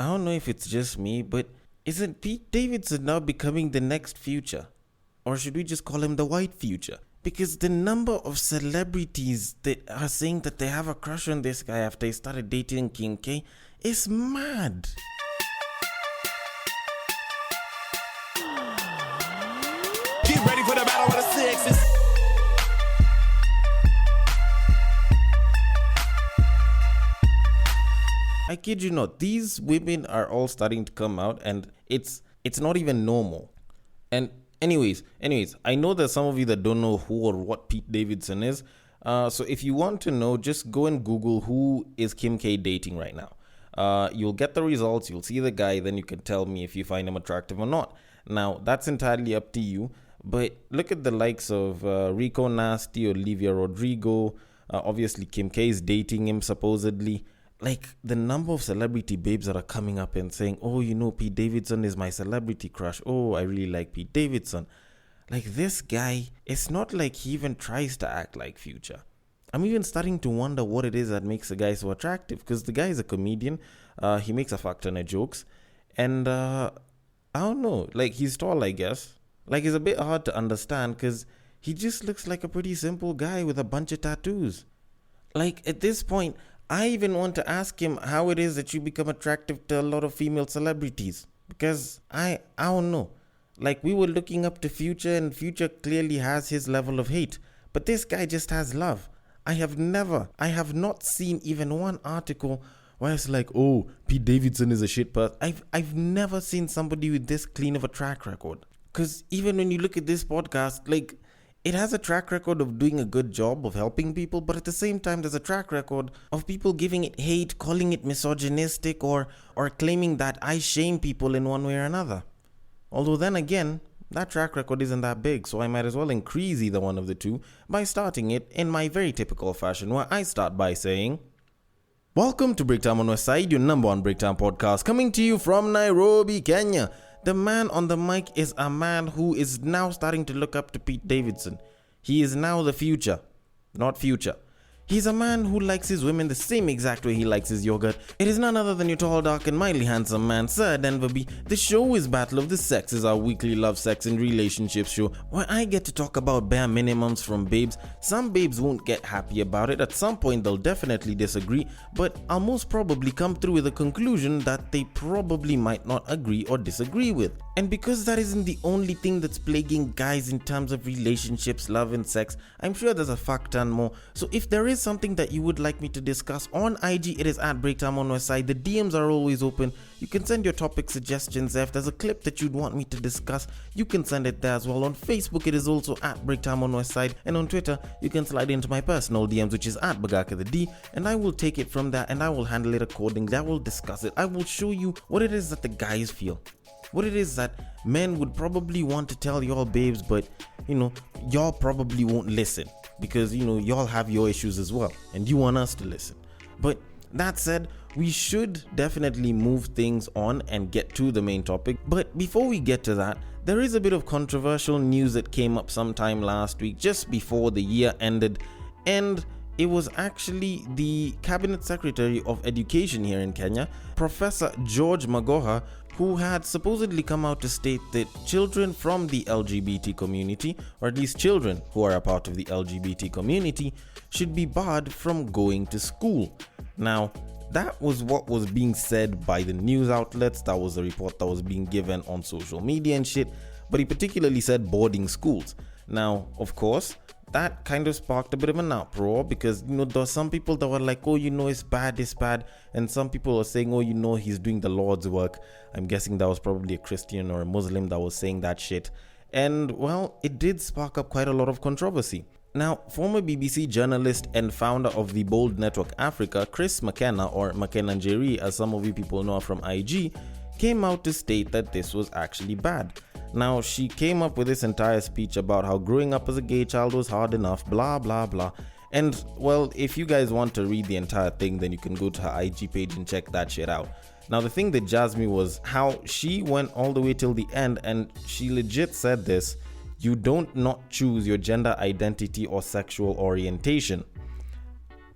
I don't know if it's just me, but isn't Pete Davidson now becoming the next Future? Or should we just call him the white Future? Because the number of celebrities that are saying that they have a crush on this guy after he started dating Kim K is mad. Get ready for the battle of the sexes. I kid you not, these women are all starting to come out, and it's not even normal. And anyways, I know there's some of you that don't know who or what Pete Davidson is. So if you want to know, just go and Google who is Kim K dating right now. You'll get the results, you'll see the guy, then you can tell me if you find him attractive or not. Now, that's entirely up to you. But look at the likes of Rico Nasty, Olivia Rodrigo. Obviously, Kim K is dating him supposedly. Like, the number of celebrity babes that are coming up and saying, oh, you know, Pete Davidson is my celebrity crush. Oh, I really like Pete Davidson. Like, this guy, it's not like he even tries to act like Future. I'm even starting to wonder what it is that makes the guy so attractive. Because the guy is a comedian. He makes a fuck ton of jokes. And, I don't know. Like, he's tall, I guess. Like, it's a bit hard to understand because he just looks like a pretty simple guy with a bunch of tattoos. Like, at this point, I even want to ask him how it is that you become attractive to a lot of female celebrities. Because I don't know. Like, we were looking up to Future, and Future clearly has his level of hate. But this guy just has love. I have not seen even one article where it's like, oh, Pete Davidson is a shit person. I've never seen somebody with this clean of a track record. Because even when you look at this podcast, like, it has a track record of doing a good job of helping people, but at the same time, there's a track record of people giving it hate, calling it misogynistic, or claiming that I shame people in one way or another. Although then again, that track record isn't that big, so I might as well increase either one of the two by starting it in my very typical fashion, where I start by saying, welcome to Breakdown on West Side, your number one breakdown podcast, coming to you from Nairobi, Kenya. The man on the mic is a man who is now starting to look up to Pete Davidson. He is now the Future, not Future. He's a man who likes his women the same exact way he likes his yogurt. It is none other than your tall, dark, and mildly handsome man, Sir Denver B. The show is Battle of the Sexes, our weekly love, sex, and relationships show, where I get to talk about bare minimums from babes. Some babes won't get happy about it. At some point, they'll definitely disagree, but I'll most probably come through with a conclusion that they probably might not agree or disagree with. And because that isn't the only thing that's plaguing guys in terms of relationships, love, and sex, I'm sure there's a fuck ton more. So if there is something that you would like me to discuss on IG, it is at Breakdown on Westside. The DMs are always open. You can send your topic suggestions there. If there's a clip that you'd want me to discuss, you can send it there as well. On Facebook, it is also at Breakdown on Westside. And on Twitter, you can slide into my personal DMs, which is at Bagaka the D. And I will take it from there and I will handle it accordingly. I will discuss it. I will show you what it is that the guys feel. What it is that men would probably want to tell y'all babes, but, you know, y'all probably won't listen because, you know, y'all have your issues as well and you want us to listen. But that said, we should definitely move things on and get to the main topic. But before we get to that, there is a bit of controversial news that came up sometime last week, just before the year ended, and it was actually the Cabinet Secretary of Education here in Kenya, Professor George Magoha, who had supposedly come out to state that children from the LGBT community, or at least children who are a part of the LGBT community, should be barred from going to school. Now, that was what was being said by the news outlets. That was the report that was being given on social media and shit. But he particularly said boarding schools. Now, of course, that kind of sparked a bit of an uproar because, you know, there were some people that were like, oh, you know, it's bad. And some people were saying, oh, you know, he's doing the Lord's work. I'm guessing that was probably a Christian or a Muslim that was saying that shit. And, well, it did spark up quite a lot of controversy. Now, former BBC journalist and founder of the Bold Network Africa, Chris McKenna, or McKenna Njeri, as some of you people know from IG, came out to state that this was actually bad. Now, she came up with this entire speech about how growing up as a gay child was hard enough, blah, blah, blah. And, well, if you guys want to read the entire thing, then you can go to her IG page and check that shit out. Now, the thing that jazzed me was how she went all the way till the end and she legit said this: you don't not choose your gender identity or sexual orientation.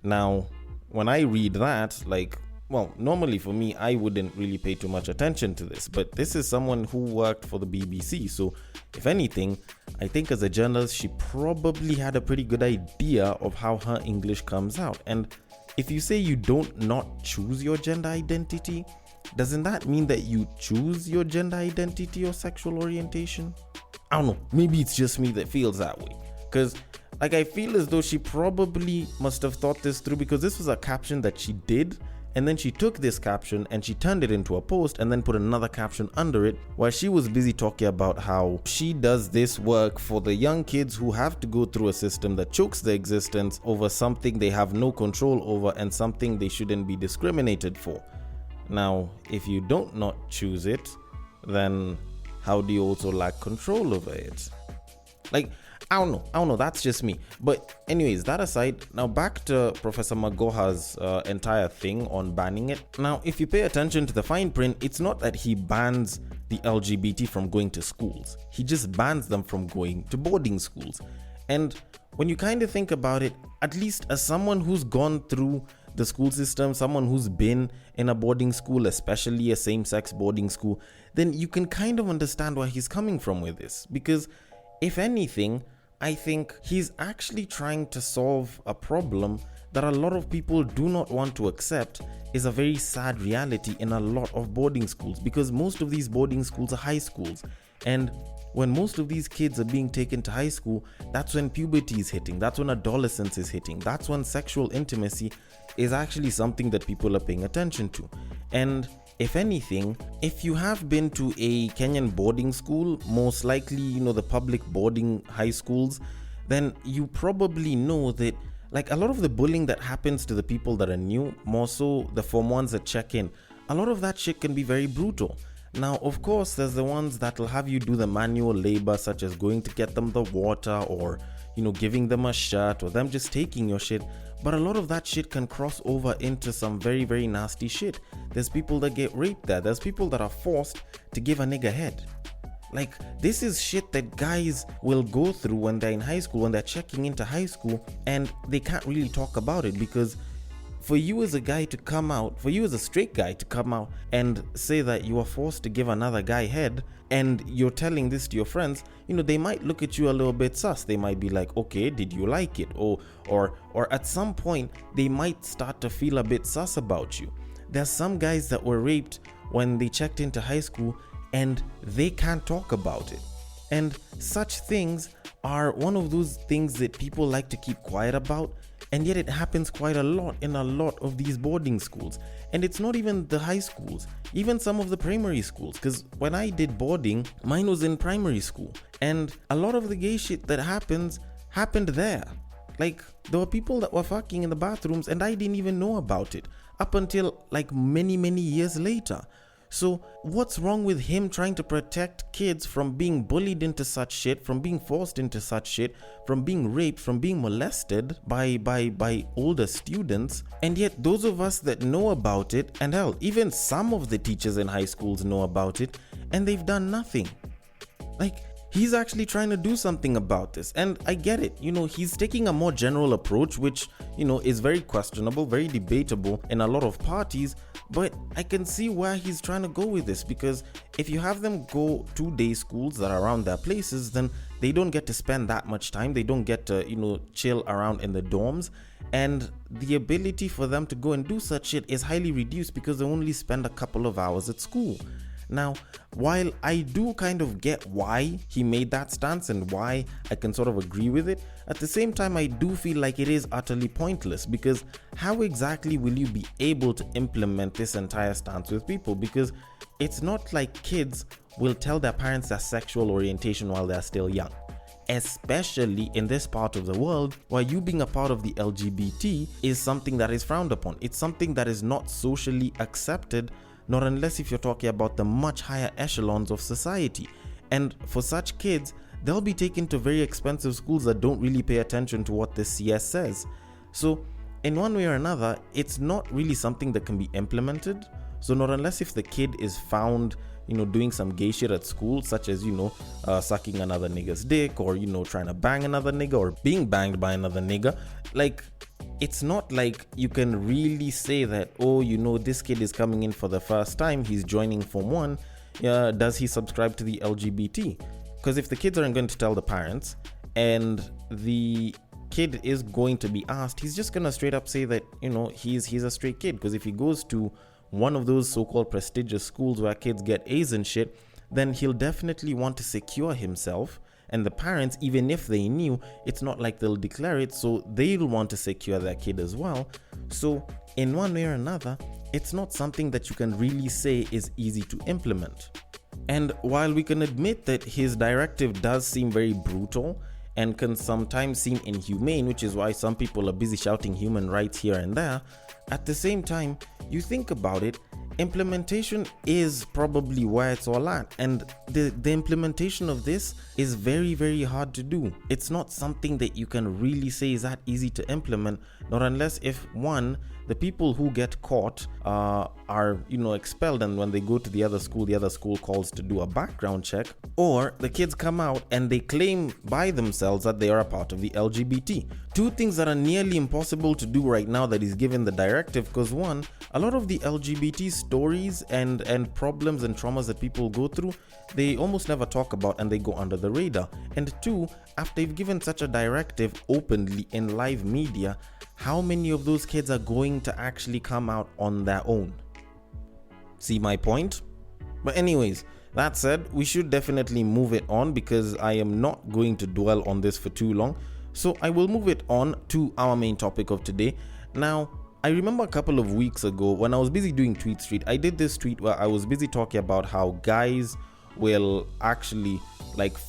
Now, when I read that, like, well, normally for me, I wouldn't really pay too much attention to this, but this is someone who worked for the BBC. So, if anything, I think as a journalist, she probably had a pretty good idea of how her English comes out. And if you say you don't not choose your gender identity, doesn't that mean that you choose your gender identity or sexual orientation? I don't know, maybe it's just me that feels that way. Because like I feel as though she probably must have thought this through, because this was a caption that she did, and then she took this caption and she turned it into a post and then put another caption under it while she was busy talking about how she does this work for the young kids who have to go through a system that chokes their existence over something they have no control over and something they shouldn't be discriminated for. Now, if you don't not choose it, then how do you also lack control over it? Like, I don't know, that's just me. But anyways, that aside, now back to Professor Magoha's entire thing on banning it. Now, if you pay attention to the fine print, it's not that he bans the LGBT from going to schools. He just bans them from going to boarding schools. And when you kind of think about it, at least as someone who's gone through the school system, someone who's been in a boarding school, especially a same-sex boarding school, then you can kind of understand where he's coming from with this. Because if anything, I think he's actually trying to solve a problem that a lot of people do not want to accept is a very sad reality in a lot of boarding schools, because most of these boarding schools are high schools. And when most of these kids are being taken to high school, that's when puberty is hitting, that's when adolescence is hitting, that's when sexual intimacy is actually something that people are paying attention to. And if anything, if you have been to a Kenyan boarding school, most likely, the public boarding high schools, then you probably know that like a lot of the bullying that happens to the people that are new, more so the Form 1s that check in, a lot of that shit can be very brutal. Now, of course, there's the ones that will have you do the manual labor, such as going to get them the water or, giving them a shirt or them just taking your shit. But a lot of that shit can cross over into some very, very nasty shit. There's people that get raped there. There's people that are forced to give a nigga head. Like, this is shit that guys will go through when they're in high school, when they're checking into high school, and they can't really talk about it, because for you as a guy to come out, for you as a straight guy to come out and say that you are forced to give another guy head, and you're telling this to your friends, they might look at you a little bit sus. They might be like, okay, did you like it? Or at some point, they might start to feel a bit sus about you. There's some guys that were raped when they checked into high school and they can't talk about it. And such things are one of those things that people like to keep quiet about, and yet it happens quite a lot in a lot of these boarding schools. And it's not even the high schools, even some of the primary schools, because when I did boarding, mine was in primary school, and a lot of the gay shit that happened there. Like, there were people that were fucking in the bathrooms and I didn't even know about it up until like many, many years later. So what's wrong with him trying to protect kids from being bullied into such shit, from being forced into such shit, from being raped, from being molested by older students? And yet those of us that know about it, and hell, even some of the teachers in high schools know about it, and they've done nothing. Like, he's actually trying to do something about this, and I get it. He's taking a more general approach, which, is very questionable, very debatable in a lot of parties, but I can see where he's trying to go with this, because if you have them go to day schools that are around their places, then they don't get to spend that much time. They don't get to, chill around in the dorms, and the ability for them to go and do such shit is highly reduced because they only spend a couple of hours at school. Now, while I do kind of get why he made that stance and why I can sort of agree with it, at the same time I do feel like it is utterly pointless, because how exactly will you be able to implement this entire stance with people? Because it's not like kids will tell their parents their sexual orientation while they're still young, especially in this part of the world where you being a part of the LGBT is something that is frowned upon. It's something that is not socially accepted, not unless if you're talking about the much higher echelons of society. And for such kids, they'll be taken to very expensive schools that don't really pay attention to what the CS says. So in one way or another, it's not really something that can be implemented. So not unless if the kid is found, doing some gay shit at school, such as, sucking another nigga's dick, or, trying to bang another nigga, or being banged by another nigga, like, it's not like you can really say that, oh, this kid is coming in for the first time, he's joining Form 1, does he subscribe to the LGBT? Because if the kids aren't going to tell the parents and the kid is going to be asked, he's just going to straight up say that, he's a straight kid. Because if he goes to one of those so-called prestigious schools where kids get A's and shit, then he'll definitely want to secure himself. And the parents, even if they knew, it's not like they'll declare it, so they'll want to secure their kid as well. So in one way or another, it's not something that you can really say is easy to implement. And while we can admit that his directive does seem very brutal and can sometimes seem inhumane, which is why some people are busy shouting human rights here and there, at the same time, you think about it, implementation is probably where it's all at, and the implementation of this is very, very hard to do. It's not something that you can really say is that easy to implement, not unless if one, the people who get caught are expelled, and when they go to the other school calls to do a background check, or the kids come out and they claim by themselves that they are a part of the LGBT. Two things that are nearly impossible to do right now that is given the directive, because one, a lot of the LGBT stories and problems and traumas that people go through, they almost never talk about and they go under the radar. And two, after you've given such a directive openly in live media, how many of those kids are going to actually come out on their own? See my point? But anyways, that said, we should definitely move it on because I am not going to dwell on this for too long. So I will move it on to our main topic of today. Now, I remember a couple of weeks ago when I was busy doing Tweet Street, I did this tweet where I was busy talking about how guys will actually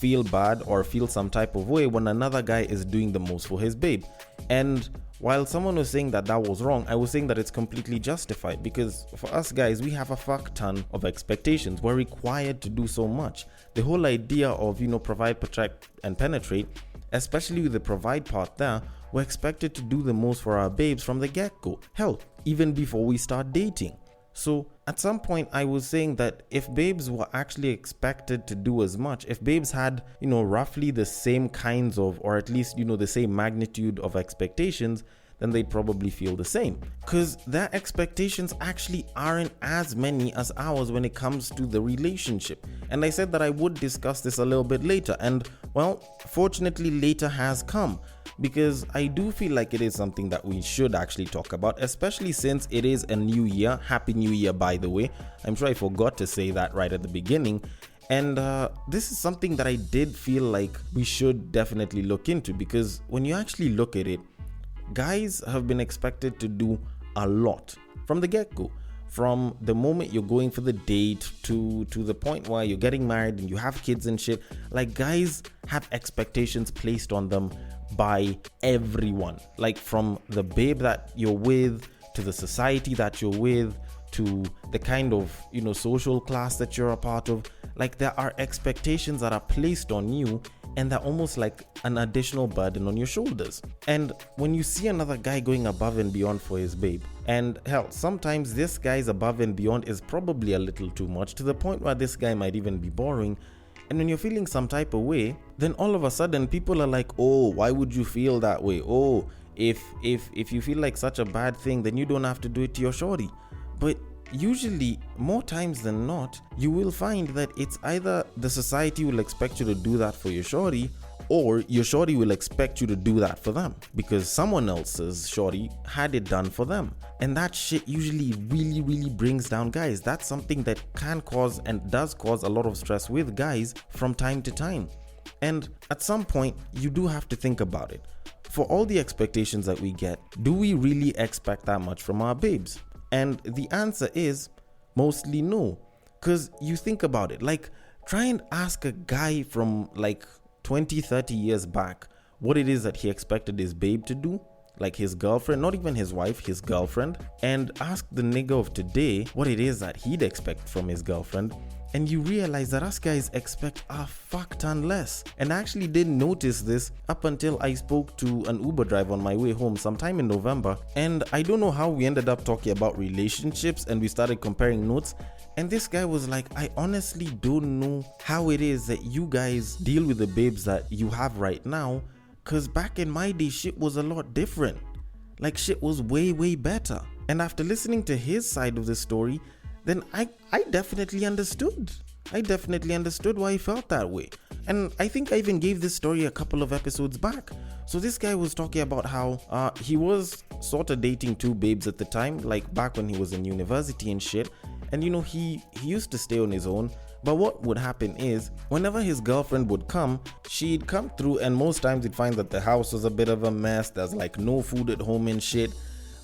feel bad or feel some type of way when another guy is doing the most for his babe. And while someone was saying that was wrong, I was saying that it's completely justified, because for us guys, we have a fuck ton of expectations. We're required to do so much. The whole idea of, provide, protect, and penetrate, especially with the provide part there, we're expected to do the most for our babes from the get-go. Hell, even before we start dating. So at some point I was saying that if babes were actually expected to do as much, if babes had, roughly the same kinds of, or at least, the same magnitude of expectations, then they'd probably feel the same. Because their expectations actually aren't as many as ours when it comes to the relationship. And I said that I would discuss this a little bit later. And well, fortunately later has come. Because I do feel like it is something that we should actually talk about, especially since it is a new year. Happy New Year, by the way. I'm sure I forgot to say that right at the beginning. And this is something that I did feel like we should definitely look into, because when you actually look at it, guys have been expected to do a lot from the get-go. From the moment you're going for the date to the point where you're getting married and you have kids and shit. Guys have expectations placed on them by everyone, from the babe that you're with, to the society that you're with, to the kind of social class that you're a part of. There are expectations that are placed on you, and they're almost like an additional burden on your shoulders. And when you see another guy going above and beyond for his babe, and hell, sometimes this guy's above and beyond is probably a little too much, to the point where this guy might even be boring. And when you're feeling some type of way, then all of a sudden people are like, oh, why would you feel that way? Oh, if you feel like such a bad thing, then you don't have to do it to your shorty. But usually, more times than not, you will find that it's either the society will expect you to do that for your shorty, or your shorty will expect you to do that for them because someone else's shorty had it done for them. And that shit usually really, really brings down guys. That's something that can cause and does cause a lot of stress with guys from time to time. And at some point, you do have to think about it. For all the expectations that we get, do we really expect that much from our babes? And the answer is mostly no. Because you think about it, try and ask a guy from 20, 30 years back what it is that he expected his babe to do, his girlfriend, not even his wife, his girlfriend, and ask the nigga of today what it is that he'd expect from his girlfriend. And you realize that us guys expect a fuck ton less. And I actually didn't notice this up until I spoke to an Uber driver on my way home sometime in November. And I don't know how we ended up talking about relationships and we started comparing notes. And this guy was like, I honestly don't know how it is that you guys deal with the babes that you have right now. Cause back in my day, shit was a lot different. like shit was way better. And after listening to his side of the story, then I definitely understood. I definitely understood why he felt that way. And I think I even gave this story a couple of episodes back. So this guy was talking about how he was sort of dating two babes at the time, like back when he was in university and shit. And he used to stay on his own. But what would happen is, whenever his girlfriend would come, she'd come through, and most times he'd find that the house was a bit of a mess. There's like no food at home and shit.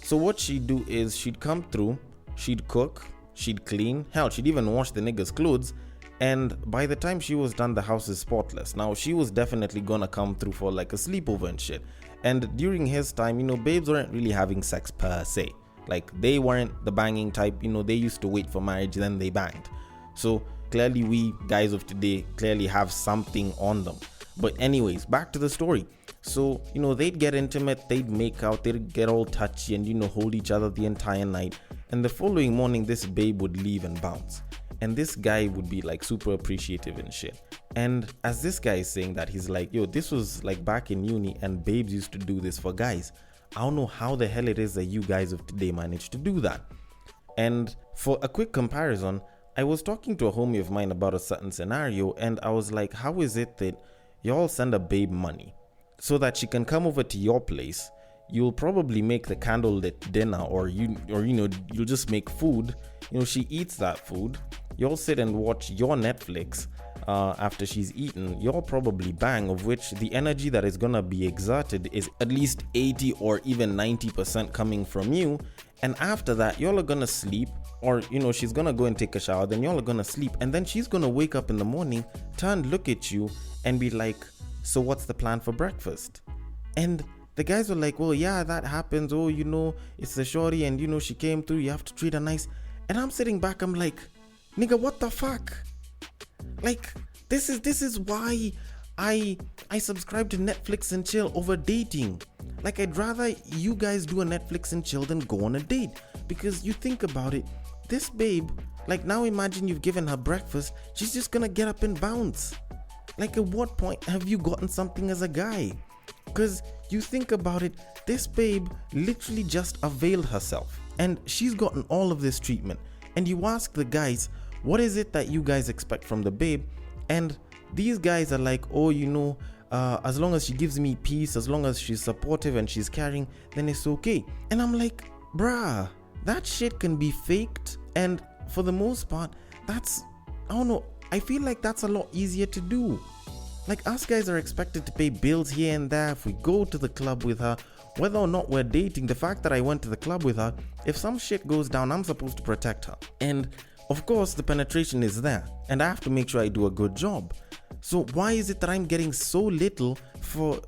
So what she'd do is she'd come through, she'd cook, she'd clean, hell, she'd even wash the nigga's clothes. And by the time she was done, the house is spotless. Now, she was definitely gonna come through for like a sleepover and shit. And during his time, babes weren't really having sex per se. Like, they weren't the banging type, they used to wait for marriage, then they banged. So clearly we guys of today clearly have something on them. But anyways, back to the story. So, they'd get intimate, they'd make out, they'd get all touchy and, hold each other the entire night. And the following morning, this babe would leave and bounce. And this guy would be like super appreciative and shit. And as this guy is saying that, he's like, yo, this was like back in uni and babes used to do this for guys. I don't know how the hell it is that you guys of today managed to do that. And for a quick comparison, I was talking to a homie of mine about a certain scenario, and I was like, how is it that y'all send a babe money so that she can come over to your place? You'll probably make the candlelit dinner, or you'll just make food. She eats that food. You'll sit and watch your Netflix. After she's eaten, you'll probably bang, of which the energy that is gonna be exerted is at least 80 or even 90% coming from you. And after that, y'all are gonna sleep, or she's gonna go and take a shower, then y'all are gonna sleep, and then she's gonna wake up in the morning, look at you and be like, so what's the plan for breakfast? And the guys were like, well, yeah, that happens. Oh, it's a shorty, and she came through, you have to treat her nice. And I'm sitting back, I'm like, nigga, what the fuck? Like, this is why I subscribe to Netflix and chill over dating. Like, I'd rather you guys do a Netflix and chill than go on a date. Because you think about it, this babe, like, now imagine you've given her breakfast, she's just gonna get up and bounce. Like, at what point have you gotten something as a guy? Because you think about it, this babe literally just availed herself, and she's gotten all of this treatment. And you ask the guys, what is it that you guys expect from the babe? And these guys are like, oh, as long as she gives me peace, as long as she's supportive and she's caring, then it's okay. And I'm like, bruh, that shit can be faked. And for the most part, I don't know, I feel like that's a lot easier to do. Like, us guys are expected to pay bills here and there. If we go to the club with her, whether or not we're dating, the fact that I went to the club with her, if some shit goes down, I'm supposed to protect her. And of course, the penetration is there, and I have to make sure I do a good job. So why is it that I'm getting so little for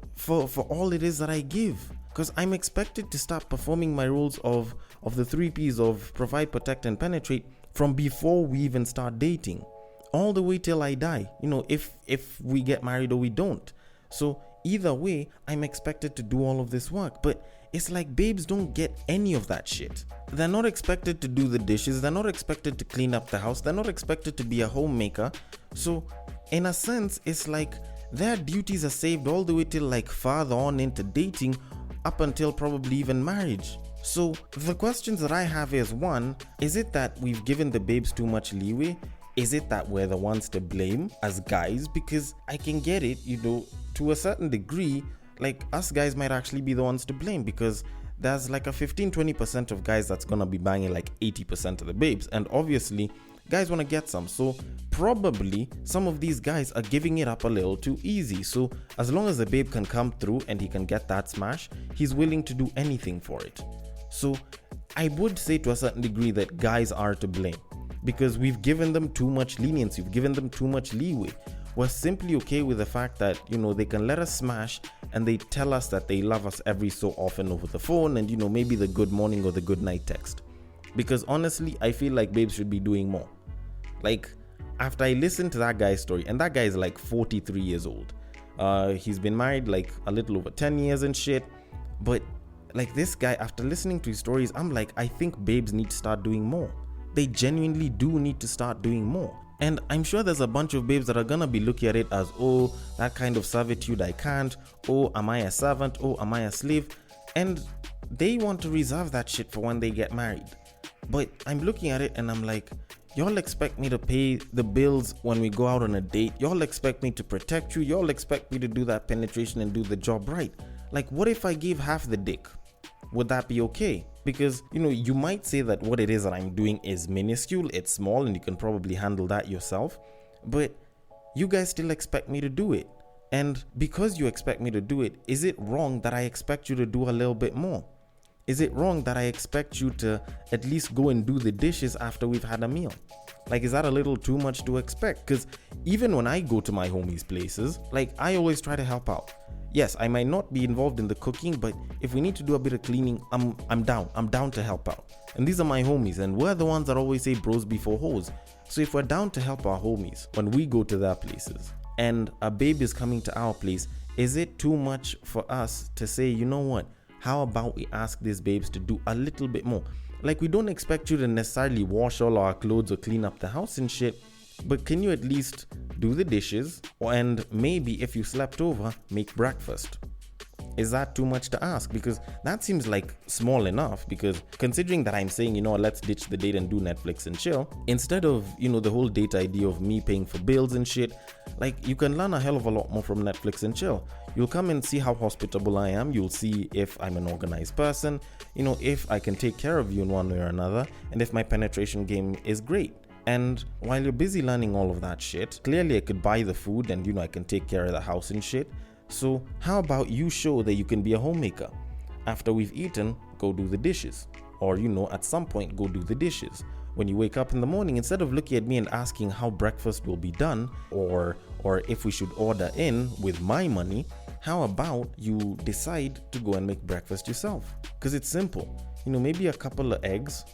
all it is that I give? Because I'm expected to start performing my roles of the 3 P's of provide, protect, and penetrate from before we even start dating, all the way till I die, if we get married or we don't. So either way, I'm expected to do all of this work. But it's like babes don't get any of that shit. They're not expected to do the dishes. They're not expected to clean up the house. They're not expected to be a homemaker. So in a sense, it's like their duties are saved all the way till like farther on into dating, up until probably even marriage. So the questions that I have is, one, is it that we've given the babes too much leeway? Is it that we're the ones to blame as guys? Because I can get it, to a certain degree, like, us guys might actually be the ones to blame, because there's like a 15-20% of guys that's gonna be banging like 80% of the babes, and obviously guys want to get some. So probably some of these guys are giving it up a little too easy. So as long as the babe can come through and he can get that smash, he's willing to do anything for it. So I would say to a certain degree that guys are to blame, because we've given them too much leniency, we've given them too much leeway. We're simply okay with the fact that, they can let us smash, and they tell us that they love us every so often over the phone, and, maybe the good morning or the good night text. Because honestly, I feel like babes should be doing more. Like, after I listened to that guy's story, and that guy is like 43 years old. He's been married like a little over 10 years and shit. But like, this guy, after listening to his stories, I'm like, I think babes need to start doing more. They genuinely do need to start doing more. And I'm sure there's a bunch of babes that are gonna be looking at it as, oh, that kind of servitude I can't. Oh, am I a servant? Oh, am I a slave? And they want to reserve that shit for when they get married. But I'm looking at it and I'm like, y'all expect me to pay the bills when we go out on a date. Y'all expect me to protect you. Y'all expect me to do that penetration and do the job right. Like, what if I gave half the dick? Would that be okay? Because, you might say that what it is that I'm doing is minuscule, it's small, and you can probably handle that yourself. But you guys still expect me to do it. And because you expect me to do it, is it wrong that I expect you to do a little bit more? Is it wrong that I expect you to at least go and do the dishes after we've had a meal? Like, is that a little too much to expect? Because even when I go to my homies' places, like, I always try to help out. Yes, I might not be involved in the cooking, but if we need to do a bit of cleaning, I'm down. I'm down to help out. And these are my homies, and we're the ones that always say bros before hoes. So if we're down to help our homies when we go to their places, and a babe is coming to our place, is it too much for us to say, you know what? How about we ask these babes to do a little bit more? Like, we don't expect you to necessarily wash all our clothes or clean up the house and shit, but can you at least do the dishes, and maybe if you slept over, make breakfast? Is that too much to ask? Because that seems like small enough, because considering that I'm saying, let's ditch the date and do Netflix and chill, instead of, the whole date idea of me paying for bills and shit, like, you can learn a hell of a lot more from Netflix and chill. You'll come and see how hospitable I am. You'll see if I'm an organized person, if I can take care of you in one way or another, and if my penetration game is great. And while you're busy learning all of that shit, clearly I could buy the food and, I can take care of the house and shit. So how about you show that you can be a homemaker? After we've eaten, go do the dishes. Or, at some point, go do the dishes. When you wake up in the morning, instead of looking at me and asking how breakfast will be done, or if we should order in with my money, how about you decide to go and make breakfast yourself? Because it's simple. Maybe a couple of eggs,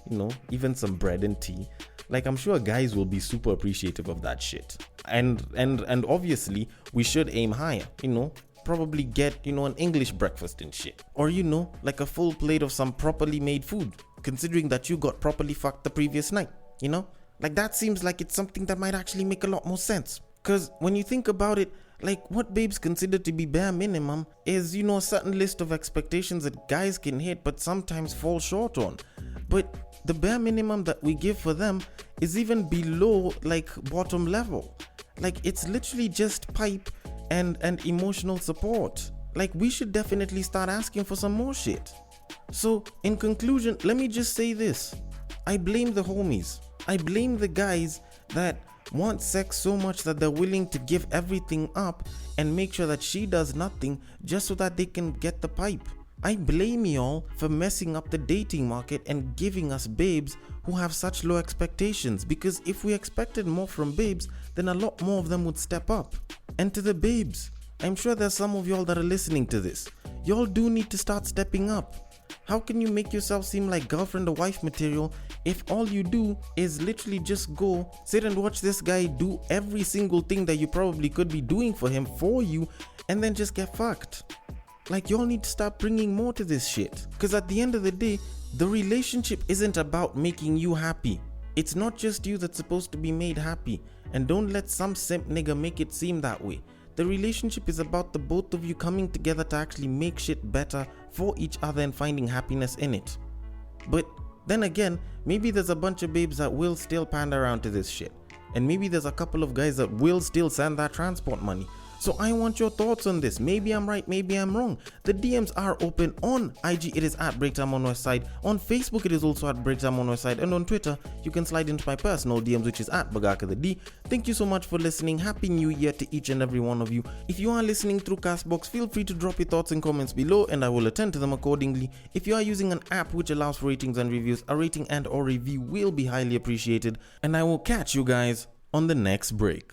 even some bread and tea. Like, I'm sure guys will be super appreciative of that shit. And obviously, we should aim higher, probably get, an English breakfast and shit. Or, like a full plate of some properly made food, considering that you got properly fucked the previous night, Like, that seems like it's something that might actually make a lot more sense. Because when you think about it, like, what babes consider to be bare minimum is, a certain list of expectations that guys can hit but sometimes fall short on. But the bare minimum that we give for them is even below, like, bottom level. Like, it's literally just pipe and emotional support. Like, we should definitely start asking for some more shit. So, in conclusion, let me just say this. I blame the homies. I blame the guys that want sex so much that they're willing to give everything up and make sure that she does nothing just so that they can get the pipe. I blame y'all for messing up the dating market and giving us babes who have such low expectations, because if we expected more from babes, then a lot more of them would step up. And to the babes, I'm sure there's some of y'all that are listening to this. Y'all do need to start stepping up. How can you make yourself seem like girlfriend or wife material if all you do is literally just go sit and watch this guy do every single thing that you probably could be doing for him for you and then just get fucked? Like, y'all need to start bringing more to this shit. Because at the end of the day, the relationship isn't about making you happy. It's not just you that's supposed to be made happy. And don't let some simp nigga make it seem that way. The relationship is about the both of you coming together to actually make shit better for each other and finding happiness in it. But then again, maybe there's a bunch of babes that will still pander around to this shit. And maybe there's a couple of guys that will still send that transport money. So I want your thoughts on this. Maybe I'm right, maybe I'm wrong. The DMs are open. On IG, it is at Breaktime on Westside. On Facebook, it is also at Breaktime on Westside. And on Twitter, you can slide into my personal DMs, which is at Bagaka the D. Thank you so much for listening. Happy New Year to each and every one of you. If you are listening through Castbox, feel free to drop your thoughts and comments below, and I will attend to them accordingly. If you are using an app which allows for ratings and reviews, a rating and or review will be highly appreciated. And I will catch you guys on the next break.